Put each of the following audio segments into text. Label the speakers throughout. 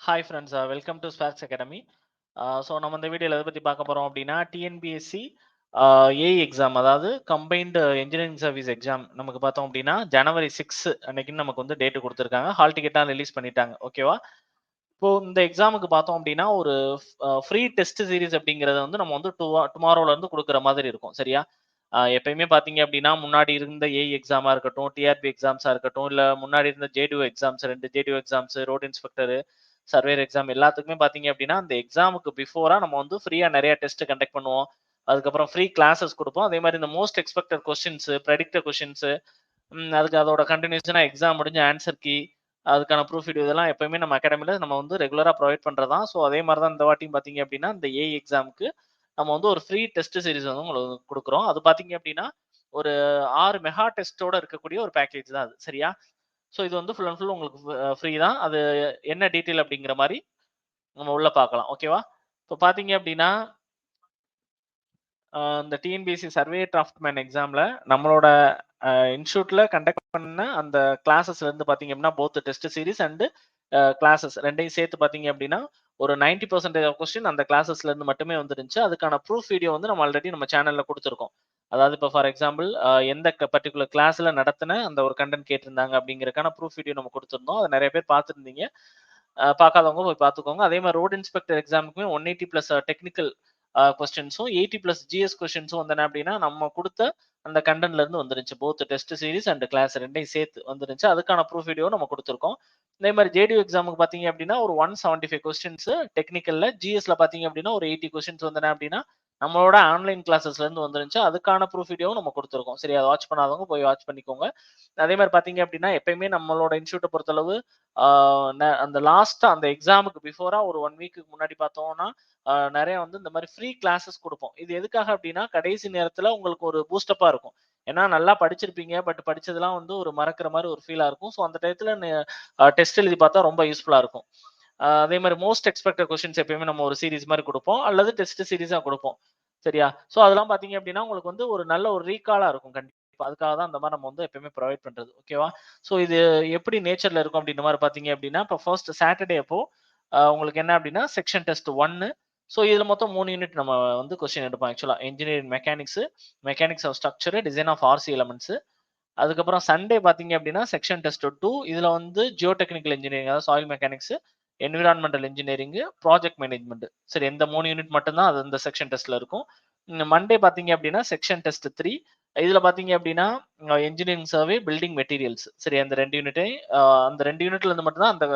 Speaker 1: Hi friends, welcome to Sparks academy. So நம்ம இந்த வீடியோவில் எதை பற்றி பார்க்க போகிறோம் அப்படின்னா டிஎன்பிஎஸ்சி ஏஇ எக்ஸாம், அதாவது கம்பைன்டு இன்ஜினியரிங் சர்வீஸ் எக்ஸாம். நமக்கு பார்த்தோம் அப்படின்னா ஜனவரி 6 அன்னைக்குன்னு நமக்கு வந்து டேட்டு கொடுத்துருக்காங்க. ஹால் டிக்கெட்டாக ரிலீஸ் பண்ணிட்டாங்க. ஓகேவா? இப்போ இந்த எக்ஸாமுக்கு பார்த்தோம் அப்படின்னா ஒரு ஃப்ரீ டெஸ்ட் சீரிஸ் அப்படிங்கிறத வந்து நம்ம வந்து டுமாரோல இருந்து கொடுக்குற மாதிரி இருக்கும். சரியா? எப்பயுமே பார்த்தீங்க அப்படின்னா முன்னாடி இருந்த ஏஇ எக்ஸாமா இருக்கட்டும், டிஆர்பி எக்ஸாம்ஸா இருக்கட்டும், இல்ல முன்னாடி இருந்த JDO exams, 2 JDO exams, road inspector, surveyor exam எல்லாத்துக்குமே பார்த்தீங்க அப்படின்னா, அந்த எக்ஸாமுக்கு பிஃபோரா நம்ம வந்து ஃப்ரீயா நெறைய டெஸ்ட் கண்டக்ட் பண்ணுவோம். அதுக்கப்புறம் ஃப்ரீ கிளாஸஸ் குடுப்போம். அதே மாரி இந்த most expected questions, predicted questions, அதுக்கு அதோட கன்டினியூஷனா எக்ஸாம் முடிஞ்சு ஆன்சர் கீ, அதுக்கான ப்ரூஃப் வீடியோ இதெல்லாம் எப்பயுமே நம்ம அகாடமில நம்ம வந்து ரெகுலரா ப்ரொவைட் பண்றது தான். ஸோ அதே மாரி தான் இந்த வாட்டியும் பார்த்தீங்க அப்படின்னா, இந்த ஏஇ எக்ஸாமுக்கு நம்ம வந்து ஒரு ஃப்ரீ டெஸ்ட் சீரிஸ் வந்து உங்களுக்கு குடுக்குறோம். அது பார்த்தீங்க அப்படின்னா, ஒரு 6 மெகா டெஸ்ட்டோட இருக்கக்கூடிய ஒரு பேக்கேஜ் தான் அது. சரியா? ஸோ இது வந்து ஃபுல் அண்ட் ஃபுல் உங்களுக்கு ஃப்ரீ தான். அது என்ன டீட்டெயில் அப்படிங்கிற மாரி நம்ம உள்ள பார்க்கலாம். ஓகேவா? இப்போ பார்த்தீங்க அப்படின்னா, இந்த டிஎன்பிஎஸ்சி சர்வே டிராஃப்ட்மேன் எக்ஸாம்ல நம்மளோட இன்ஸ்டிடியூட்ல கண்டக்ட் பண்ண அந்த கிளாஸஸ்ல இருந்து பார்த்தீங்க அப்படின்னா, both test series and classes 2யும் சேர்த்து பார்த்தீங்க அப்படின்னா, ஒரு 90% ஆஃப் கொஸ்டின் அந்த கிளாஸஸ்ல இருந்து மட்டுமே வந்துருந்துச்சு. அதுக்கான ப்ரூஃப் வீடியோ வந்து நம்ம ஆல்ரெடி நம்ம சேனல்ல குடுத்துருக்கோம். அதாவது இப்போ ஃபார் எக்ஸாம்பிள் எந்த பர்ட்டிகுலர் கிளாஸ்ல நடத்தின அந்த ஒரு கன்டென்ட் கேட்டிருந்தாங்க அப்படிங்கிறதுக்கான ப்ரூஃப் வீடியோ நம்ம குடுத்துருந்தோம். அத நெறைய பேர் பார்த்திருந்தீங்க. பார்க்காதவங்க போய் பார்த்துக்கோங்க. அதே மாரி ரோட் இன்ஸ்பெக்டர் எக்ஸாமுக்குமே 180 பிளஸ் டெக்னிக்கல் கொஸ்டின்ஸும் 80 பிளஸ் ஜிஎஸ் கொஸ்டின்ஸும் வந்தன அப்படின்னா, நம்ம குடுத்த அந்த கண்டென்ட்ல இருந்து வந்துருச்சு. Both test series and class 2யும் சேர்த்து வந்துருச்சு. அதுக்கான ப்ரூஃப் வீடியோ நம்ம குடுத்துருக்கோம். அதே மாரி ஜேடியூ எக்ஸாமுக்கு பார்த்தீங்க அப்படின்னா, ஒரு 175 கொஸ்டின்ஸ் டெக்னிக்கல்ல, ஜிஎஸ்ல பார்த்தீங்க அப்படின்னா, ஒரு 80 கொஸ்டின்ஸ் வந்தன அப்படின்னா, நம்மளோட ஆன்லைன் கிளாஸஸ்ல இருந்து வந்துருந்துச்சு. அதுக்கான ப்ரூஃப் வீடியோவும் நம்ம குடுத்துருக்கோம். சரி, அத வாட்ச் பண்ணாதவங்க போய் வாட்ச் பண்ணிக்கோங்க. அதே மாரி பார்த்தீங்க அப்படின்னா, எப்பயுமே நம்மளோட இன்ஸ்டிடியூட்ட பொறுத்தளவு ஆ அந்த லாஸ்ட்டா அந்த எக்ஸாமுக்கு பிஃபோரா ஒரு 1 வீக்குக்கு முன்னாடி பார்த்தோம்னா, நெறைய வந்து இந்த மாரி ஃப்ரீ கிளாஸஸ் குடுப்போம். இது எதுக்காக அப்டின்னா, கடைசி நேரத்துல உங்களுக்கு ஒரு பூஸ்டப்பா இருக்கும். ஏன்னா நல்லா படிச்சிருப்பீங்க. பட் படிச்சதெல்லாம் வந்து ஒரு மறக்கிற மாரி ஒரு ஃபீலா இருக்கும். ஸோ அந்த டயத்துல டெஸ்ட் எழுதி பார்த்தா ரொம்ப யூஸ்ஃபுல்லா இருக்கும். அதே மாரி மோஸ்ட் எக்ஸ்பெக்டட் கொஸ்டின்ஸ் எப்பயுமே நம்ம ஒரு சீரிஸ் மாரி குடுப்போம். அல்லது டெஸ்ட் சீரிஸா குடுப்போம். சரியா? ஸோ அதெல்லாம் பார்த்தீங்க அப்டின்னா, உங்களுக்கு வந்து ஒரு நல்ல ஒரு ரீகாலா இருக்கும் கண்டிப்பா. அதுக்காக தான் அந்த மாரி நம்ம வந்து எப்பயுமே ப்ரொவைட் பண்றது. ஓகேவா? ஸோ இது எப்படி நேச்சர்ல இருக்கும் அப்படின்ற மாரி பார்த்தீங்க அப்படின்னா, இப்போ ஃபர்ஸ்ட் சாட்டர்டே அப்போ உங்களுக்கு என்ன அப்படின்னா, செக்ஷன் டெஸ்ட் 1. ஸோ இதுல மொத்தம் 3 யூனிட் நம்ம வந்து கொஸ்டின் எடுப்போம் ஆக்சுவலா. Engineering mechanics, mechanics of structure, design of RC elements. அதுக்கப்புறம் சண்டே பார்த்தீங்க அப்படின்னா, செக்ஷன் டெஸ்ட் 2. இதுல வந்து ஜியோ டெக்னிக்கல் இன்ஜினியரிங், அதாவது soil mechanics, environmental engineering, project management. சரி, இந்த 3 யூனிட் மட்டும் தான் அது இந்த செக்ஷன் டெஸ்ட்ல இருக்கும். மண்டே பார்த்தீங்க அப்படின்னா, செக்ஷன் டெஸ்ட் 3. இதுல பார்த்தீங்க அப்படின்னா, என்ஜினியரிங் சர்வே, பில்டிங் மெட்டீரியல்ஸ். சரி, அந்த 2 யூனிட்டையும் அந்த 2 யூனிட்ல இருந்து மட்டும் தான் அந்த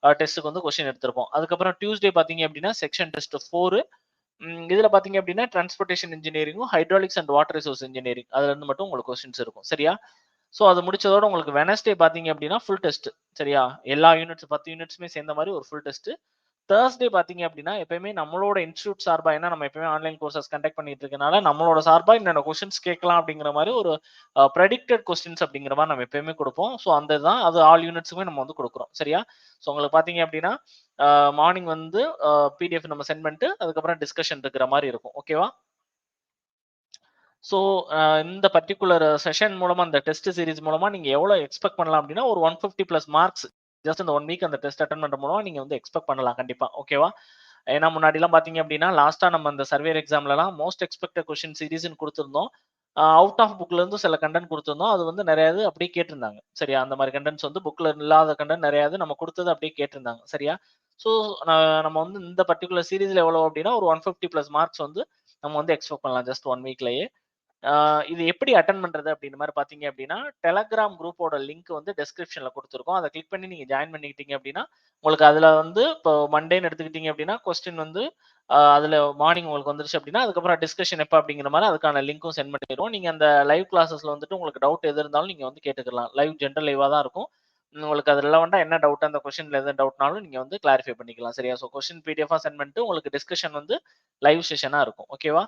Speaker 1: டெஸ்ட்க்கு வந்து கொஸ்டின் எடுத்திருப்போம். அதுக்கப்புறம் டியூஸ்டே பார்த்தீங்க அப்படின்னா, செக்ஷன் டெஸ்ட் 4. இதுல பார்த்தீங்க அப்படின்னா, டிரான்ஸ்போர்ட்டேஷன் இன்ஜினியரிங்கும், hydraulics and water resource engineering அதுல இருந்து மட்டும் உங்களுக்கு கொஸ்டின்ஸ் இருக்கும். சரியா? ஸோ அது முடிச்சதோட உங்களுக்கு வெட்னஸ்டே பார்த்தீங்க அப்படின்னா, ஃபுல் டெஸ்ட். சரியா? எல்லா யூனிட்ஸ் 10 யூனிட்ஸுமே சேர்ந்த மாரி ஒரு ஃபுல் டெஸ்ட். தர்ஸ்டே பார்த்தீங்க அப்படின்னா, எப்பயுமே நம்மளோட இன்ஸ்டிடியூட் சார்பா, ஏன்னா நம்ம எப்பயுமே ஆன்லைன் கோர்சஸ் கண்டக்ட் பண்ணிட்டு இருக்கனால, நம்மளோட சார்பா என்னென்ன கொஸ்டின்ஸ் கேட்கலாம் அப்படிங்கிற மாரி ஒரு ப்ரெடிக்டட் கொஸ்டின்ஸ் அப்படிங்கிற மாரி நம்ம எப்பயுமே குடுப்போம். ஸோ அந்த இதுதான் அது ஆல் யூனிட்ஸுக்குமே நம்ம வந்து குடுக்குறோம். சரியா? ஸோ உங்களுக்கு பார்த்தீங்க அப்படின்னா, மார்னிங் வந்து பிடிஎஃப் நம்ம சென்ட் பண்ணிட்டு, அதுக்கப்புறம் டிஸ்கஷன் இருக்கிற மாரி இருக்கும். ஓகேவா? ஸோ இந்த பர்ட்டிகுலர் செஷன் மூலமா, இந்த டெஸ்ட் சீரிஸ் மூலமா நீங்க எவ்வளோ எக்ஸ்பெக்ட் பண்ணலாம் அப்படின்னா, ஒரு 150 பிளஸ் மார்க்ஸ் ஜஸ்ட் இந்த 1 வீக் அந்த டெஸ்ட் அட்டெண்ட் பண்றது மூலமா நீங்க வந்து எக்ஸ்பெக்ட் பண்ணலாம் கண்டிப்பா. ஓகேவா? ஏன்னா முன்னாடிலாம் பார்த்தீங்க அப்படின்னா, லாஸ்ட்டா நம்ம அந்த சர்வேயர் எக்ஸாம்லலாம் மோஸ்ட் எக்ஸ்பெக்டட் கொஸ்டின் சீரிஸ்ன்னு குடுத்திருந்தோம். அவுட் ஆஃப் புக்ல இருந்து சில கன்டென்ட் குடுத்திருந்தோம். அது வந்து நெறைய இது அப்படியே கேட்டிருந்தாங்க. சரியா? அந்த மாரி கன்டென்ட்ஸ் வந்து புக்ல இல்லாத கன்டென்ட் நெறைய இது நம்ம குடுத்தது அப்படியே கேட்டிருந்தாங்க. சரியா? ஸோ நம்ம வந்து இந்த பர்ட்டிகுலர் சீரிஸ்ல எவ்வளோ அப்படின்னா, ஒரு 150 பிளஸ் மார்க்ஸ் வந்து நம்ம வந்து எக்ஸ்பெக்ட் பண்ணலாம் ஜஸ்ட் 1 வீக்லயே. இது எப்படி அட்டெண்ட் பண்றது அப்படின்ற மாரி பார்த்தீங்க அப்படின்னா, Telegram குரூப்போட லிங்க் வந்து டிஸ்கிரிப்ஷன்ல குடுத்துருக்கோம். அத கிளிக் பண்ணி நீங்க ஜாயின் பண்ணிக்கிட்டீங்க அப்படின்னா, உங்களுக்கு அதுல வந்து இப்போ மண்டேன்னு எடுத்துக்கிட்டீங்க அப்படின்னா, கொஸ்டின் வந்து அதுல மார்னிங் உங்களுக்கு வந்துருச்சு அப்படின்னா, அதுக்கப்புறம் டிஸ்கஷன் எப்ப அப்படிங்கிற மாரி அதுக்கான லிங்க்கும் சென்ட் பண்ணிருவோம். நீங்க அந்த லைவ் கிளாஸஸ்ல வந்துட்டு உங்களுக்கு டவுட் எது இருந்தாலும் நீங்க வந்து கேட்டுக்கலாம். ஜெனரல் லைவா தான் இருக்கும். உங்களுக்கு அது ரிலவென்ட்டா என்ன டவுட், அந்த கொஸ்டின்ல எது டவுட்னாலும் நீங்க வந்து கிளாரிஃபை பண்ணிக்கலாம். சரியா? ஸோ கொஸ்டின் பிடிஎஃபா சென்ட் பண்ணிட்டு உங்களுக்கு டிஸ்கஷன் வந்து லைவ் செஷனா இருக்கும். ஓகேவா?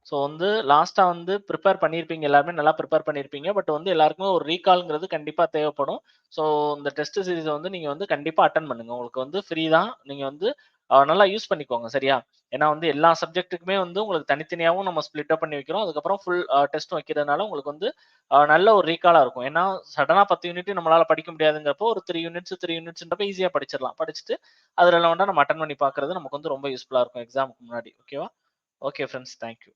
Speaker 1: ஸோ வந்து லாஸ்ட்டா வந்து ப்ரிப்பேர் பண்ணியிருப்பீங்க. எல்லாருமே நல்லா ப்ரிப்பேர் பண்ணியிருப்பீங்க. பட் வந்து எல்லாருக்குமே ஒரு ரீகால்ங்கிறது கண்டிப்பா தேவைப்படும். ஸோ இந்த டெஸ்ட் சீரிஸ வந்து நீங்க வந்து கண்டிப்பா அட்டெண்ட் பண்ணுங்க. உங்களுக்கு வந்து ஃப்ரீ தான். நீங்க வந்து நல்லா யூஸ் பண்ணிக்கோங்க சரியா? ஏன்னா வந்து எல்லா சப்ஜெக்ட்டுக்குமே வந்து உங்களுக்கு தனித்தனியாவும் நம்ம ஸ்ப்ளிட் அப் பண்ணி வைக்கிறோம். அதுக்கப்புறம் ஃபுல் டெஸ்ட்டும் வைக்கிறதுனால உங்களுக்கு வந்து நல்ல ஒரு ரீகாலா இருக்கும். ஏன்னா சடனா 10 யூனிட் நம்மளால படிக்க முடியாதுங்கிறப்போ ஒரு 3 யூனிட்ஸ்ன்றப்ப ஈஸியா படிச்சிடலாம். படிச்சுட்டு அது ரெலவென்ட்டா நம்ம அட்டெண்ட் பண்ணி பார்க்கிறது நமக்கு வந்து ரொம்ப யூஸ்ஃபுல்லா இருக்கும் எக்ஸாமுக்கு முன்னாடி. ஓகேவா? Okay friends. Thank you.